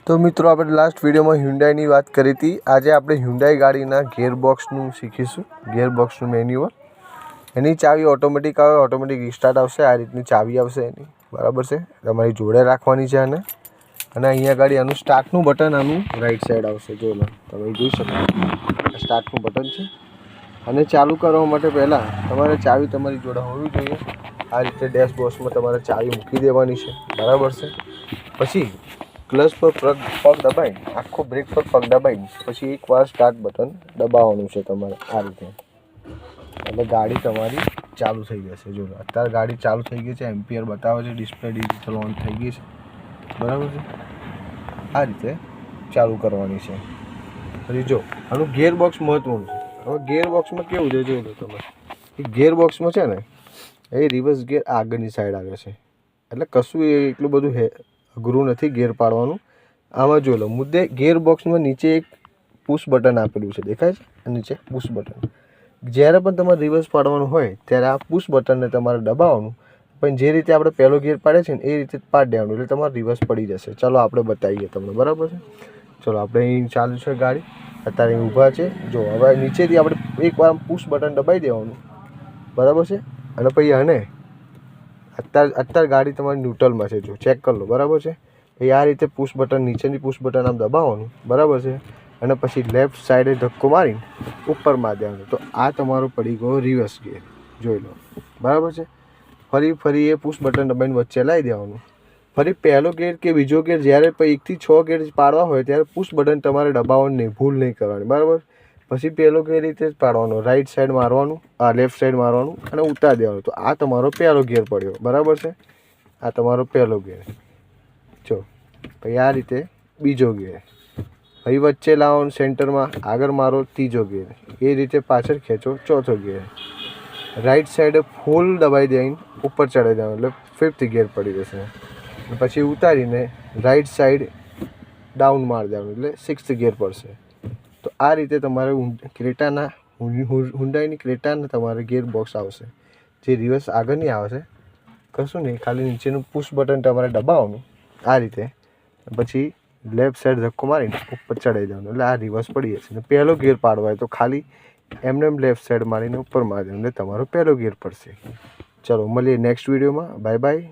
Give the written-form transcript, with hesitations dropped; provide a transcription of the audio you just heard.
તો મિત્રો આપણે લાસ્ટ વિડીયોમાં હ્યુન્ડાઈની વાત કરી હતી. આજે આપણે હ્યુન્ડાઈ ગાડીના ગિયરબોક્સનું શીખીશું. ગિયરબોક્સનું મેન્યુઅલ, એની ચાવી ઓટોમેટિક આવે, ઓટોમેટિક સ્ટાર્ટ આવશે. આ રીતની ચાવી આવશે એની, બરાબર છે. તમારી જોડે રાખવાની છે અને અહીંયા ગાડી આનું સ્ટાર્ટનું બટન આનું રાઈટ સાઈડ આવશે. જો તમે જોઈ શકો, સ્ટાર્ટનું બટન છે. અને ચાલુ કરવા માટે પહેલાં તમારે ચાવી તમારી જોડે હોવી જોઈએ. આ રીતે ડેશબોક્સમાં તમારે ચાવી મૂકી દેવાની છે, બરાબર છે. પછી ક્લચ પર પગ દબાવીને, આખો બ્રેક પર પગ દબાવીને પછી એકવાર સ્ટાર્ટ બટન દબાવવાનું છે તમારે. આ રીતે એટલે ગાડી તમારી ચાલુ થઈ જશે. જો અત્યારે ગાડી ચાલુ થઈ ગઈ છે, એમ્પિયર બતાવે છે, ડિસ્પ્લે ડિજિટલ ઓન થઈ ગઈ છે, બરાબર છે. આ રીતે ચાલુ કરવાની છે. પછી જો આનું ગિયરબોક્સ મહત્વનું છે. હવે ગિયરબોક્સમાં કેવું છે જોઈ લો તમે. એ ગિયરબોક્સમાં છે ને, એ રિવર્સ ગિયર આગળની સાઈડ આવે છે. એટલે કશું એટલું બધું અઘરું નથી ગિયર પાડવાનું. આમાં જોઈ લો, મુદ્દે ગિયરબોક્સમાં નીચે એક પુશ બટન આપેલું છે, દેખાય છે? નીચે પુશ બટન. જ્યારે પણ તમારે રિવર્સ પાડવાનું હોય ત્યારે આ પુશ બટનને તમારે દબાવવાનું. પણ જે રીતે આપણે પહેલો ગિયર પાડે છે ને એ રીતે પાડી દેવાનું, એટલે તમારે રિવર્સ પડી જશે. ચાલો આપણે બતાવીએ તમને, બરાબર છે. ચલો આપણે અહીં ચાલુ છે ગાડી, અત્યારે અહીં ઊભા છે. જો હવે નીચેથી આપણે એકવાર પુશ બટન દબાવી દેવાનું, બરાબર છે. અને પછી આને અત્યારે ગાડી તમારી ન્યુટ્રલમાં છે, જો ચેક કરી લો, બરાબર છે. એ આ રીતે પુશ બટન, નીચેની પુશ બટન આમ દબાવવાનું, બરાબર છે. અને પછી લેફ્ટ સાઈડે ધક્કો મારીને ઉપર મારી દેવાનું. તો આ તમારો પડી ગયો રિવર્સ ગિયર, જોઈ લો, બરાબર છે. ફરી એ પુશ બટન દબાવીને વચ્ચે લાવી દેવાનું. ફરી પહેલો ગિયર કે બીજો ગિયર જ્યારે 1 થી 6 ગિયર પાડવા હોય ત્યારે પુશ બટન તમારે દબાવવાનું નહીં, ભૂલ નહીં કરવાની, બરાબર. પછી પહેલો ગિયર રીતે જ પાડવાનો, રાઈટ સાઈડ મારવાનું, લેફ્ટ સાઈડ મારવાનું અને ઉતારી દેવાનું. તો આ તમારો પહેલો ગિયર પડ્યો, બરાબર છે. આ તમારો પહેલો ગિયર. જો પછી આ રીતે બીજો ગિયર, અહીં વચ્ચે લાવો, સેન્ટરમાં આગળ મારો ત્રીજો ગિયર, એ રીતે પાછળ ખેંચો ચોથો ગિયર. રાઈટ સાઈડે ફૂલ દબાઈ દઈને ઉપર ચડાવી દેવાનું, એટલે 5th ગિયર પડી જશે. પછી ઉતારીને રાઈટ સાઈડ ડાઉન મારી દેવાનું, એટલે 6th ગિયર પડશે. તો આ રીતે તમારે ક્રેટાના, હુન્ડાઈની ક્રેટાના તમારે ગિયર બોક્સ આવશે. જે રિવર્સ આગળની આવશે, કશું નહીં, ખાલી નીચેનું પુશ બટન તમારે દબાવવાનું આ રીતે. પછી લેફ્ટ સાઈડ ધક્કો મારીને ઉપર ચડાવી દેવાનું, એટલે આ રિવર્સ પડી જશે. અને પહેલો ગિયર પાડવા હોય તો ખાલી એમને લેફ્ટ સાઈડ મારીને ઉપર મારી દેવાનું, એટલે તમારો પહેલો ગિયર પડશે. ચલો મળીએ નેક્સ્ટ વિડીયોમાં. Bye bye.